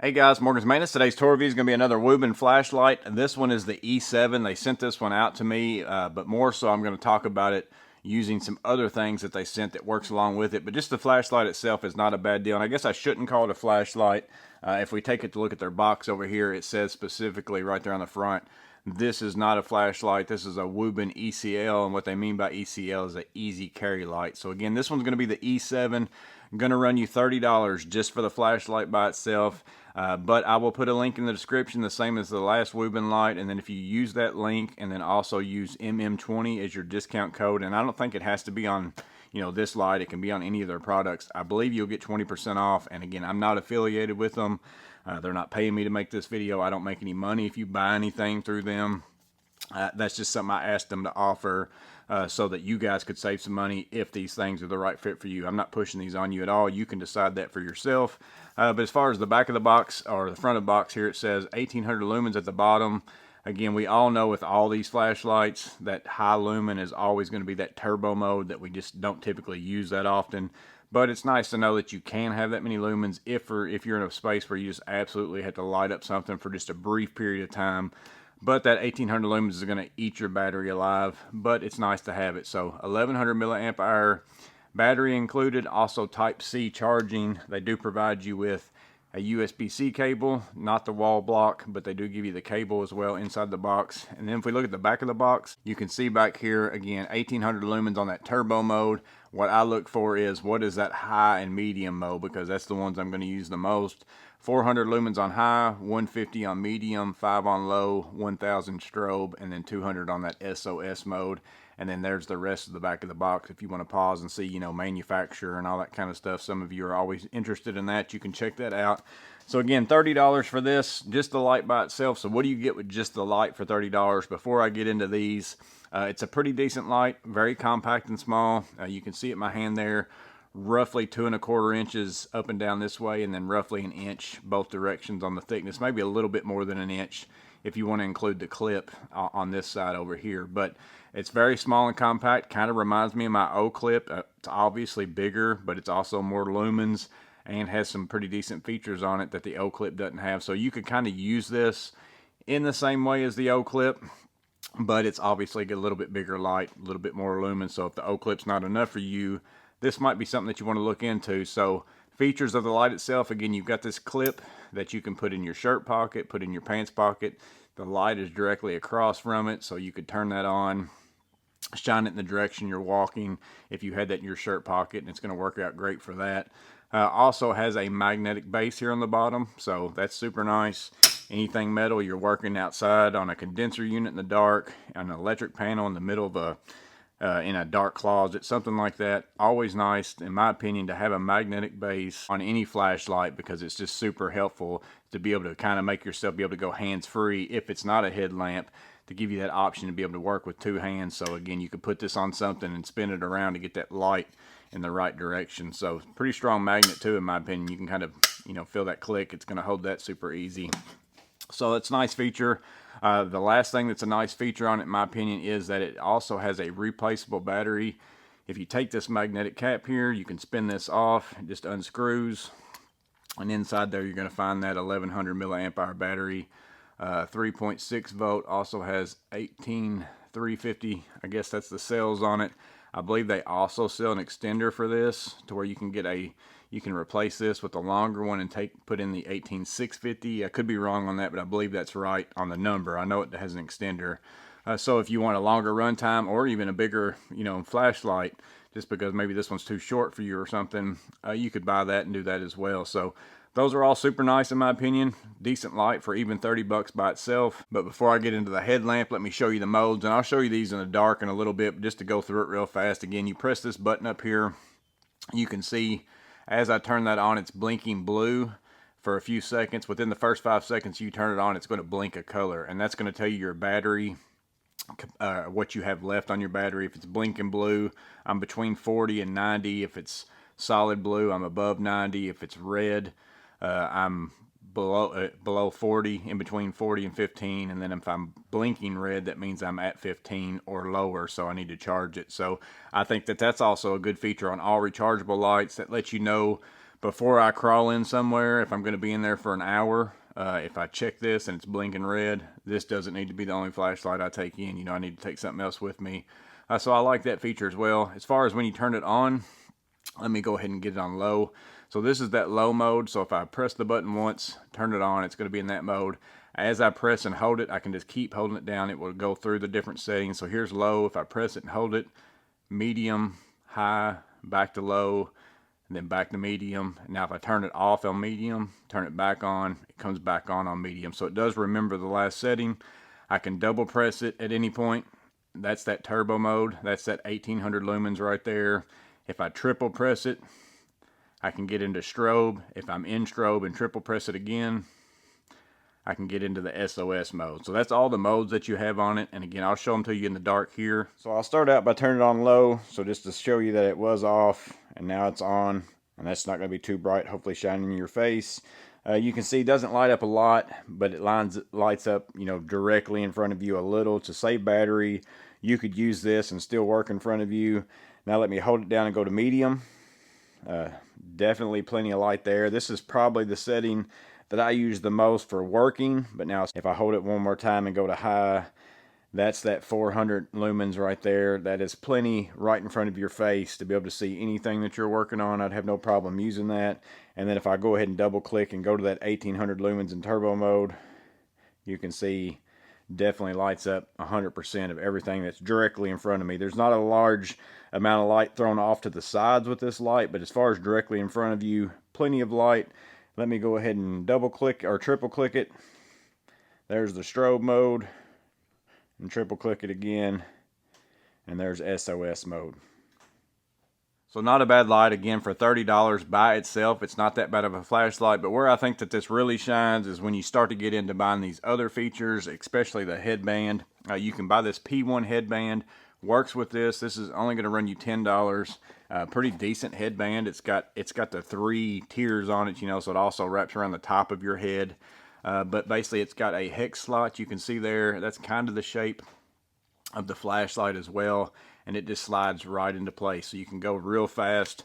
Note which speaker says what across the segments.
Speaker 1: Hey guys, Morgan's Maintenance. Today's tour review is going to be another Wuben flashlight. This one is the E7. They sent this one out to me, but more so I'm going to talk about it using some other things that they sent that works along with it. But just the flashlight itself is not a bad deal. And I guess I shouldn't call it a flashlight. If we take it to look at their box over here, it says specifically right there on the front, this is not a flashlight. This is a Wuben ECL, and what they mean by ECL is an easy carry light. So again, this one's going to be the E7. Going to run you $30 just for the flashlight by itself. But I will put a link in the description, the same as the last Wuben light, and then if you use that link and then also use MM20 as your discount code, and I don't think it has to be on this light, it can be on any of their products, I believe you'll get 20% off. And again, I'm not affiliated with them. They're not paying me to make this video. I don't make any money if you buy anything through them. That's just something I asked them to offer so that you guys could save some money if these things are the right fit for you. I'm not pushing these on you at all. You can decide that for yourself. But as far as the back of the box or the front of the box here, it says 1800 lumens at the bottom. Again, we all know with all these flashlights that high lumen is always going to be that turbo mode that we just don't typically use that often. But it's nice to know that you can have that many lumens if you're in a space where you just absolutely have to light up something for just a brief period of time. But that 1800 lumens is going to eat your battery alive, but it's nice to have it. So 1100 milliamp hour battery included, also Type-C charging. They do provide you with a USB-C cable, not the wall block, but they do give you the cable as well inside the box. And then if we look at the back of the box, you can see back here, again, 1800 lumens on that turbo mode. What I look for is what is that high and medium mode, because that's the ones I'm going to use the most. 400 lumens on high, 150 on medium, 5 on low, 1000 strobe, and then 200 on that SOS mode. And then there's the rest of the back of the box if you want to pause and see, manufacturer and all that kind of stuff. Some of you are always interested in that. You can check that out. So again, $30 for this, just the light by itself. So what do you get with just the light for $30? Before I get into these, it's a pretty decent light, very compact and small. You can see it in my hand there. Roughly 2¼ inches up and down this way, and then roughly an inch both directions on the thickness, maybe a little bit more than an inch if you want to include the clip on this side over here. But it's very small and compact, kind of reminds me of my O clip. It's obviously bigger, but it's also more lumens and has some pretty decent features on it that the O clip doesn't have. So you could kind of use this in the same way as the O clip, but it's obviously a little bit bigger light, a little bit more lumens. So if the O clip's not enough for you, this might be something that you want to look into. So features of the light itself, again, you've got this clip that you can put in your shirt pocket, put in your pants pocket. The light is directly across from it, so you could turn that on, shine it in the direction you're walking if you had that in your shirt pocket, and it's going to work out great for that. Also has a magnetic base here on the bottom, so that's super nice. Anything metal, you're working outside on a condenser unit in the dark, an electric panel in the middle of in a dark closet, something like that. Always nice, in my opinion, to have a magnetic base on any flashlight, because it's just super helpful to be able to kind of make yourself be able to go hands-free if it's not a headlamp, to give you that option to be able to work with 2 hands. So again, you could put this on something and spin it around to get that light in the right direction. So pretty strong magnet too, in my opinion. You can kind of feel that click. It's going to hold that super easy. So it's a nice feature. The last thing that's a nice feature on it, in my opinion, is that it also has a replaceable battery. If you take this magnetic cap here, you can spin this off. It just unscrews. And inside there, you're going to find that 1100 milliamp hour battery. 3.6 volt, also has 18350. I guess that's the cells on it. I believe they also sell an extender for this, to where you can get you can replace this with a longer one and put in the 18650. I could be wrong on that, but I believe that's right on the number. I know it has an extender. So if you want a longer run time, or even a bigger, flashlight, just because maybe this one's too short for you or something, you could buy that and do that as well. So those are all super nice in my opinion. Decent light for even 30 bucks by itself. But before I get into the headlamp, let me show you the modes, and I'll show you these in the dark in a little bit, but just to go through it real fast. Again, you press this button up here. You can see as I turn that on, it's blinking blue for a few seconds. Within the first 5 seconds you turn it on, it's going to blink a color, and that's going to tell you your battery, what you have left on your battery. If it's blinking blue, I'm between 40 and 90. If it's solid blue, I'm above 90. If it's red, I'm below 40, in between 40 and 15, and then if I'm blinking red, that means I'm at 15 or lower, so I need to charge it. So I think that that's also a good feature on all rechargeable lights, that lets you know before I crawl in somewhere, if I'm going to be in there for an hour, if I check this and it's blinking red, this doesn't need to be the only flashlight I take in. You know, I need to take something else with me. So I like that feature as well. As far as when you turn it on, let me go ahead and get it on low. So this is that low mode. So if I press the button once, turn it on, it's going to be in that mode. As I press and hold it, I can just keep holding it down. It will go through the different settings. So here's low. If I press it and hold it, medium, high, back to low, and then back to medium. Now if I turn it off on medium, turn it back on, it comes back on medium. So it does remember the last setting. I can double press it at any point. That's that turbo mode. That's that 1800 lumens right there. If I triple press it, I can get into strobe. If I'm in strobe and triple press it again, I can get into the SOS mode. So that's all the modes that you have on it. And again, I'll show them to you in the dark here. So I'll start out by turning it on low. So just to show you that it was off and now it's on, and that's not going to be too bright, hopefully shining in your face. You can see it doesn't light up a lot, but it lights up, you know, directly in front of you a little. To save battery, you could use this and still work in front of you. Now let me hold it down and go to medium. Definitely plenty of light there. This is probably the setting that I use the most for working, but now if I hold it one more time and go to high, that's that 400 lumens right there. That is plenty right in front of your face to be able to see anything that you're working on. I'd have no problem using that. And then if I go ahead and double click and go to that 1800 lumens in turbo mode, you can see definitely lights up 100% of everything that's directly in front of me. There's not a large amount of light thrown off to the sides with this light, but as far as directly in front of you, plenty of light. Let me go ahead and double click or triple click it. There's the strobe mode, and triple click it again, and there's SOS mode. So not a bad light. Again, for $30 by itself, it's not that bad of a flashlight. But where I think that this really shines is when you start to get into buying these other features, especially the headband. You can buy this P1 headband. Works with this. This is only going to run you $10. Pretty decent headband. It's got the 3 tiers on it, you know, so it also wraps around the top of your head. But basically, it's got a hex slot. You can see there. That's kind of the shape of the flashlight as well, and it just slides right into place. So you can go real fast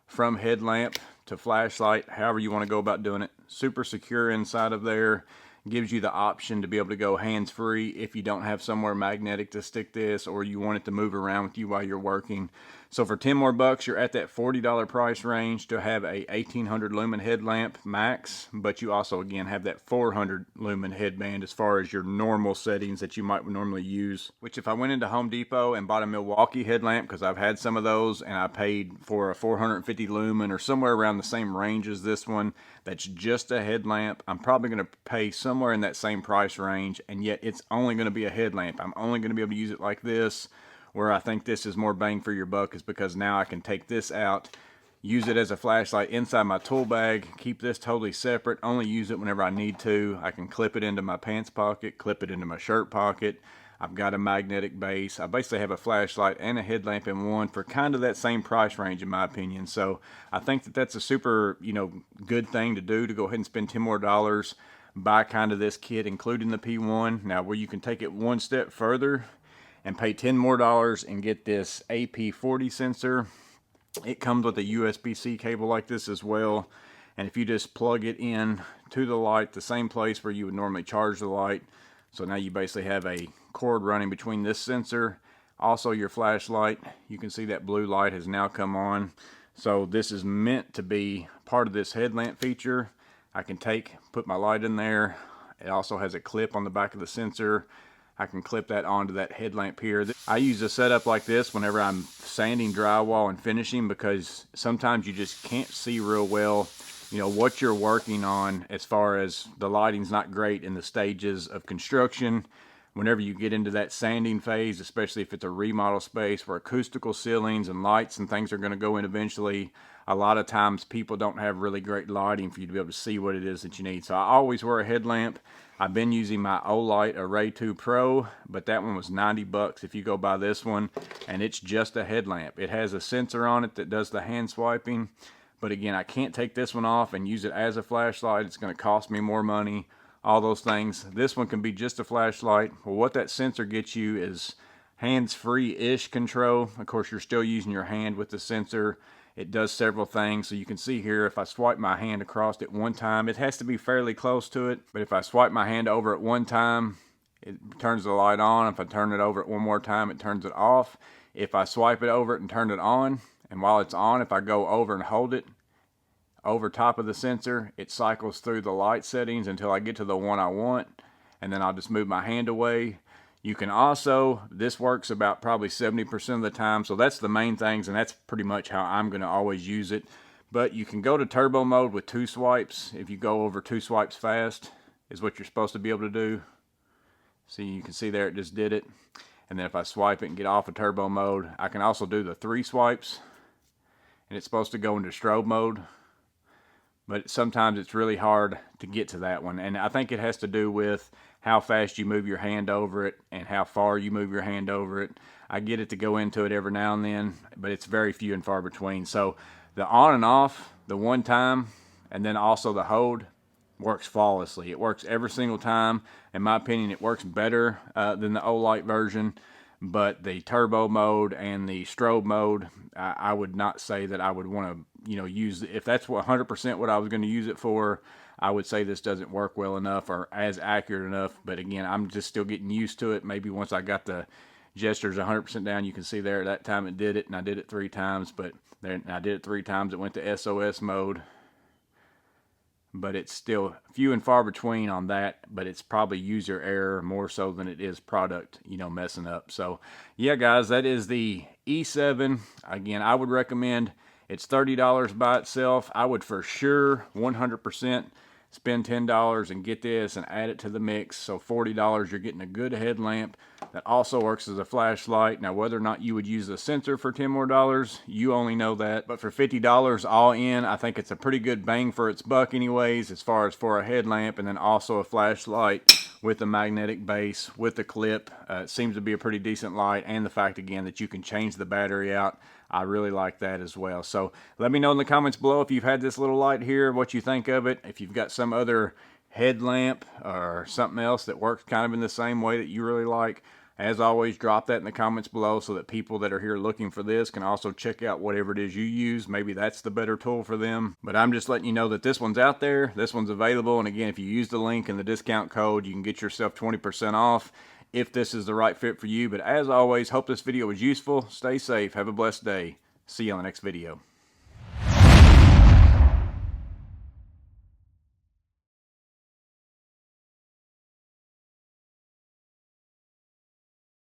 Speaker 1: from headlamp to flashlight, however you want to go about doing it. Super secure inside of there. Gives you the option to be able to go hands-free if you don't have somewhere magnetic to stick this, or you want it to move around with you while you're working. So for 10 more bucks, you're at that $40 price range to have a 1800 lumen headlamp max, but you also again have that 400 lumen headband as far as your normal settings that you might normally use. Which if I went into Home Depot and bought a Milwaukee headlamp, because I've had some of those, and I paid for a 450 lumen or somewhere around the same range as this one, that's just a headlamp, I'm probably going to pay somewhere in that same price range, and yet it's only going to be a headlamp. I'm only going to be able to use it like this. Where I think this is more bang for your buck is because now I can take this out, use it as a flashlight inside my tool bag, keep this totally separate, only use it whenever I need to. I can clip it into my pants pocket, clip it into my shirt pocket. I've got a magnetic base. I basically have a flashlight and a headlamp in one for kind of that same price range in my opinion. So I think that that's a super, you know, good thing to do, to go ahead and spend 10 more dollars, buy kind of this kit, including the P1. Now where you can take it one step further and pay 10 more dollars and get this AP40 sensor. It comes with a USB-C cable like this as well. And if you just plug it in to the light, the same place where you would normally charge the light. So now you basically have a cord running between this sensor, also your flashlight. You can see that blue light has now come on. So this is meant to be part of this headlamp feature. I can put my light in there. It also has a clip on the back of the sensor. I can clip that onto that headlamp here. I use a setup like this whenever I'm sanding drywall and finishing, because sometimes you just can't see real well, you know, what you're working on as far as the lighting's not great in the stages of construction. Whenever you get into that sanding phase, especially if it's a remodel space where acoustical ceilings and lights and things are going to go in eventually, a lot of times people don't have really great lighting for you to be able to see what it is that you need. So I always wear a headlamp. I've been using my Olight Array 2 Pro, but that one was 90 bucks if you go buy this one, and it's just a headlamp. It has a sensor on it that does the hand swiping, but again, I can't take this one off and use it as a flashlight. It's going to cost me more money, all those things. This one can be just a flashlight. Well, what that sensor gets you is hands-free-ish control. Of course, you're still using your hand with the sensor. It does several things. So you can see here, if I swipe my hand across it one time, it has to be fairly close to it. But if I swipe my hand over it one time, it turns the light on. If I turn it over it one more time, it turns it off. If I swipe it over it and turn it on, and while it's on, if I go over and hold it over top of the sensor, it cycles through the light settings until I get to the one I want, and then I'll just move my hand away. You can also, this works about probably 70% of the time, so that's the main things, and that's pretty much how I'm going to always use it. But you can go to turbo mode with 2 swipes. If you go over 2 swipes fast, is what you're supposed to be able to do. See, you can see there it just did it. And then if I swipe it and get off of turbo mode, I can also do the 3 swipes, and it's supposed to go into strobe mode. But sometimes it's really hard to get to that one. And I think it has to do with how fast you move your hand over it and how far you move your hand over it. I get it to go into it every now and then, but it's very few and far between. So the on and off, the one time, and then also the hold works flawlessly. It works every single time. In my opinion, it works better than the Olight version. But the turbo mode and the strobe mode, I would not say that I would want to, use it. If that's 100% what I was going to use it for, I would say this doesn't work well enough or as accurate enough. But again, I'm just still getting used to it. Maybe once I got the gestures 100% down, you can see there that time it did it, and I did it 3 times. But there, I did it 3 times. It went to SOS mode. But it's still few and far between on that, but it's probably user error more so than it is product, messing up. So yeah, guys, that is the E7. Again, I would recommend, it's $30 by itself. I would for sure 100% spend $10 and get this and add it to the mix. So $40, you're getting a good headlamp that also works as a flashlight. Now, whether or not you would use the sensor for $10 more, you only know that. But for $50 all in, I think it's a pretty good bang for its buck anyways, as far as for a headlamp, and then also a flashlight with a magnetic base, with the clip. It seems to be a pretty decent light, and the fact, again, that you can change the battery out. I really like that as well. So let me know in the comments below if you've had this little light here, what you think of it. If you've got some other headlamp or something else that works kind of in the same way that you really like. As always, drop that in the comments below so that people that are here looking for this can also check out whatever it is you use. Maybe that's the better tool for them. But I'm just letting you know that this one's out there. This one's available. And again, if you use the link and the discount code, you can get yourself 20% off if this is the right fit for you. But as always, hope this video was useful. Stay safe. Have a blessed day. See you on the next video.